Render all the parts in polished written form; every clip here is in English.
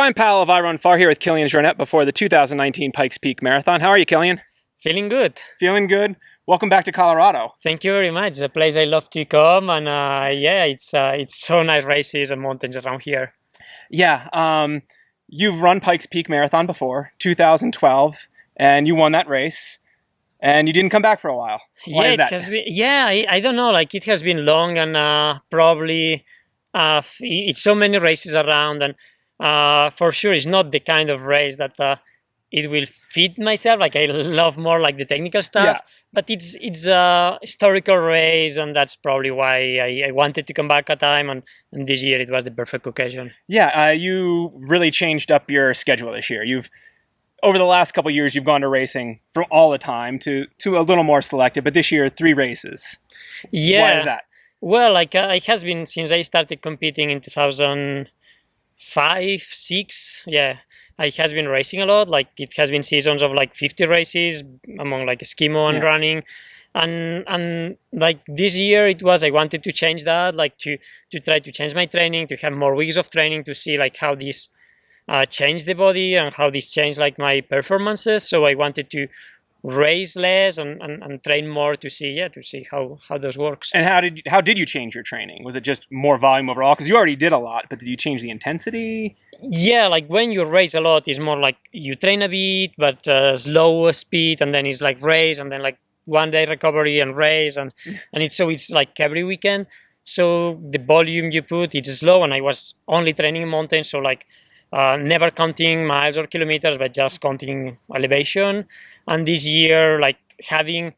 Time pal of I Run Far here with Kilian Jornet before the 2019 Pikes Peak Marathon. How are you, Kilian? Feeling good. Feeling good? Welcome back to Colorado. Thank you very much. It's a place I love to come, and yeah, it's so nice races and mountains around here. Yeah, you've run Pikes Peak Marathon before, 2012, and you won that race, and you didn't come back for a while. Why is that? Has been. Yeah, I don't know. Like it has been long, and probably it's so many races around, and for sure, it's not the kind of race that it will fit myself. Like I love more like the technical stuff, Yeah. but it's a historical race, and that's probably why I wanted to come back at time. And this year it was the perfect occasion. Yeah, you really changed up your schedule this year. Over the last couple of years, you've gone to racing from all the time to a little more selective, but this year, 3 races. Yeah. Why is that? Well, like it has been since I started competing in 2005, 6. Yeah, it has been racing a lot. Like it has been seasons of like 50 races among like skimo and running. And like this year it was, I wanted to change that, like to try to change my training, to have more weeks of training, to see like how this changed the body and how this changed like my performances. So I wanted to race less and train more to see how those works. And how did you change your training? Was it just more volume overall? Because you already did a lot, but did you change the intensity? Yeah, like when you race a lot, it's more like you train a bit, but slow speed, and then it's like race, and then like one day recovery and race, and it's like every weekend. So the volume you put, it's slow, and I was only training mountains, so like never counting miles or kilometers, but just counting elevation. And this year, like having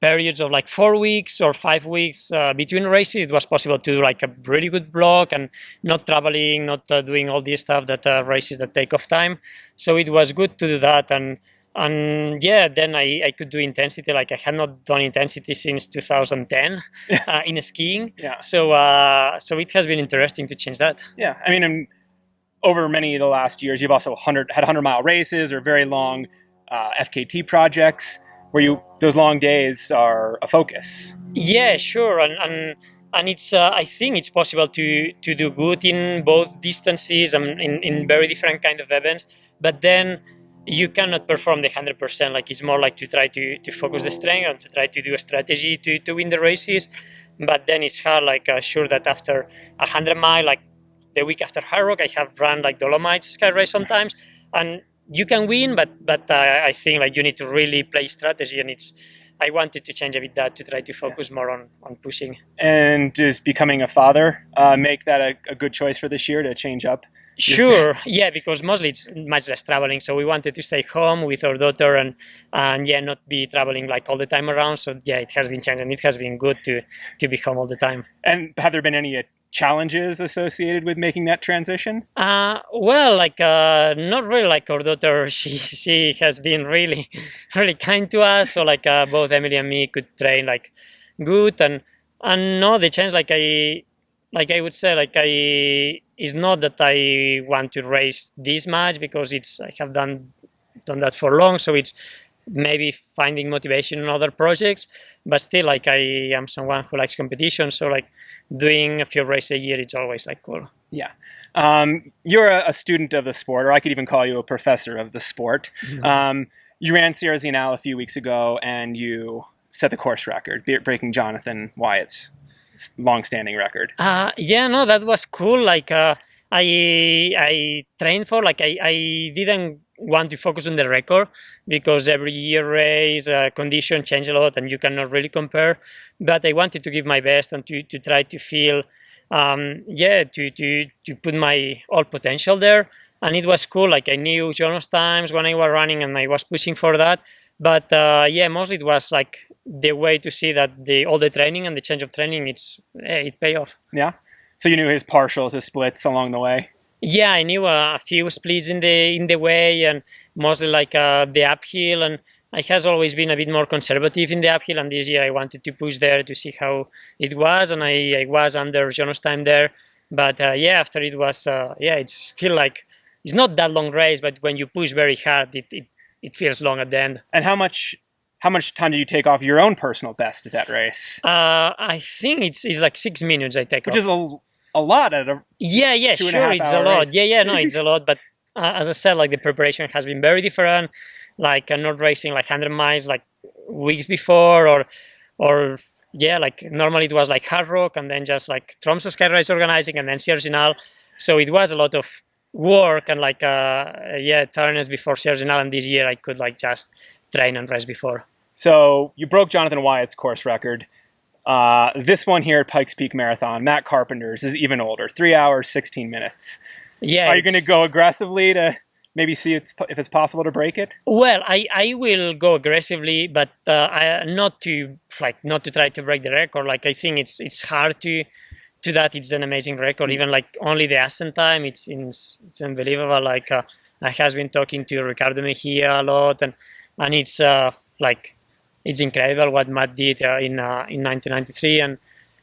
periods of like 4 weeks or 5 weeks between races, it was possible to do like a really good block and not traveling, not doing all this stuff that races that take off time. So it was good to do that. And yeah, then I could do intensity. Like I had not done intensity since 2010 in skiing. Yeah. So it has been interesting to change that. Yeah, I mean, over many of the last years, you've also had 100-mile races or very long FKT projects where those long days are a focus. Yeah, sure, and it's I think it's possible to do good in both distances and in very different kind of events, but then you cannot perform the 100%. Like it's more like to try to focus the strength and to try to do a strategy to win the races. But then it's hard. Like sure that after 100-mile, like the week after Hard Rock, I have run like Dolomites Sky Race sometimes, and you can win, but I think like you need to really play strategy, and I wanted to change a bit that to try to focus more on pushing. And does becoming a father make that a good choice for this year to change up? Sure, yeah, because mostly it's much less traveling. So we wanted to stay home with our daughter and yeah, not be traveling like all the time around. So yeah, it has been changed, and it has been good to be home all the time. And have there been any challenges associated with making that transition? Well, like not really. Like our daughter, she has been really kind to us. So like both Emily and me could train like good, and no, the change like I would say like it's not that I want to race this much, because I have done that for long. So it's maybe finding motivation in other projects, but still like I am someone who likes competition. So like doing a few races a year, it's always like cool. Yeah. You're a student of the sport, or I could even call you a professor of the sport. Mm-hmm. You ran Sierra Zinal a few weeks ago, and you set the course record, breaking Jonathan Wyatt's long-standing record. Yeah, no, that was cool. Like I trained for, like I didn't want to focus on the record, because every year race condition change a lot and you cannot really compare. But I wanted to give my best and to try to feel to put my all potential there. And it was cool. Like I knew Jonas times when I was running, and I was pushing for that. But yeah, mostly it was like the way to see that all the training and the change of training, it paid off. Yeah. So you knew his partials, his splits along the way. Yeah, I knew a few splits in the way, and mostly like the uphill. And I has always been a bit more conservative in the uphill, and this year I wanted to push there to see how it was, and I was under Jonas time there. But yeah, after it was it's still like it's not that long race, but when you push very hard, it feels long at the end. And how much time did you take off your own personal best at that race? I think it's like 6 minutes I take off. Which is a lot at a Yeah, 2.5 sure, it's a hour lot. race. Yeah, no, it's a lot. But as I said, like the preparation has been very different. Like I'm not racing like 100 miles like weeks before, or yeah, like normally it was like Hard Rock and then just like Tromso Sky Race organizing and then Sierre. So it was a lot of work and like tiredness before Sierre, and this year I could like just train and rest before. So you broke Jonathan Wyatt's course record. This one here at Pikes Peak Marathon, Matt Carpenter's, is even older, 3 hours, 16 minutes. Yeah. Are you going to go aggressively to maybe see if it's possible to break it? Well, I will go aggressively, but not to try to break the record. Like I think it's hard to that. It's an amazing record. Even like only the ascent time, it's unbelievable. Like I have been talking to Ricardo Mejia a lot, and it's like it's incredible what Matt did in 1993. And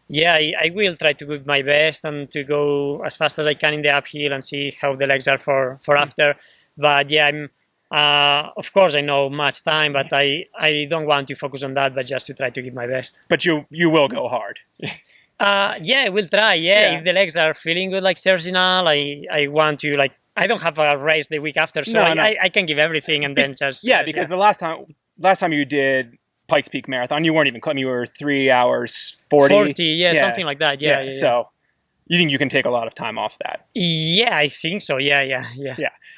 yeah, I will try to give my best and to go as fast as I can in the uphill and see how the legs are for after. But yeah, I'm of course I know much time, but I don't want to focus on that, but just to try to give my best. But you will go hard. Yeah, we'll try. Yeah, if the legs are feeling good like Serginal, I want to like. I don't have a race the week after, so I can give everything and then just because the last time you did Pikes Peak Marathon, you weren't even climbing. You were 3 hours 40. Something like that. Yeah. So you think you can take a lot of time off that? Yeah, I think so. Yeah.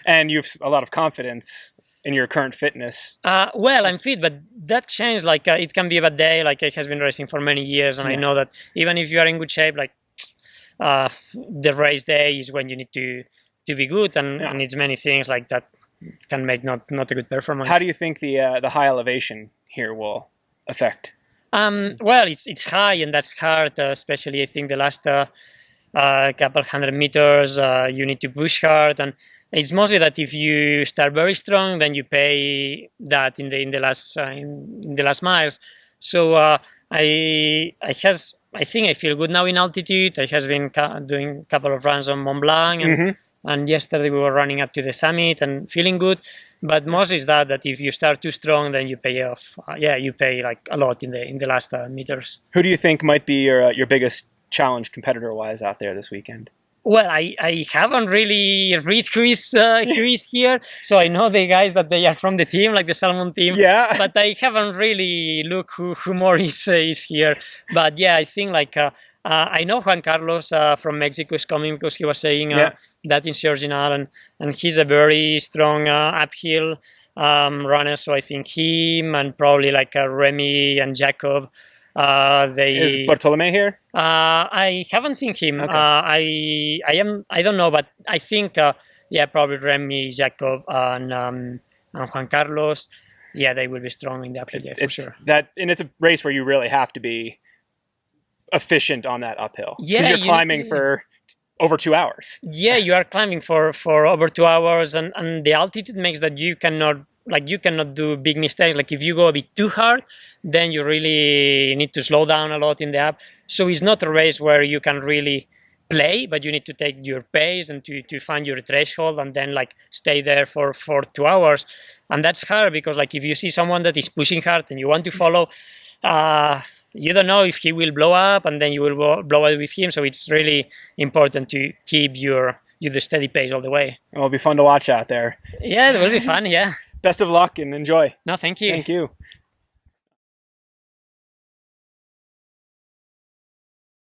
And you have a lot of confidence in your current fitness. Well, I'm fit, but that changed. Like it can be a bad day. Like I has been racing for many years, and I know that even if you are in good shape, like the race day is when you need to be good, and it's many things like that can make not a good performance. How do you think the high elevation here will affect? Well, it's high, and that's hard, especially I think the last couple hundred meters. You need to push hard, and it's mostly that if you start very strong, then you pay that in the last miles. So I think I feel good now in altitude. I has been doing a couple of runs on Mont Blanc, and yesterday we were running up to the summit and feeling good. But most is that if you start too strong, then you pay off. You pay like a lot in the last meters. Who do you think might be your biggest challenge competitor-wise out there this weekend? Well, I haven't really read who is here, so I know the guys that they are from the team, like the Salmon team. Yeah. But I haven't really looked who more is here. But yeah, I think like I know Juan Carlos from Mexico is coming because he was saying that in Serginal, and he's a very strong uphill runner. So I think him and probably like Remy and Jacob. Is Bartolome here? I haven't seen him. Okay. I don't know, but I think probably Remy, Jacob, and Juan Carlos. Yeah, they will be strong in the uphill, for sure. And it's a race where you really have to be efficient on that uphill. Yeah, because you're climbing for over 2 hours. Yeah, you are climbing for over 2 hours, and the altitude makes that you cannot do big mistakes. Like if you go a bit too hard, then you really need to slow down a lot in the up. So it's not a race where you can really play, but you need to take your pace and to find your threshold and then like stay there for 2 hours. And that's hard because like if you see someone that is pushing hard and you want to follow, you don't know if he will blow up and then you will blow up with him. So it's really important to keep the steady pace all the way. It'll be fun to watch out there. Yeah, it will be fun, yeah. Best of luck and enjoy. No, thank you. Thank you.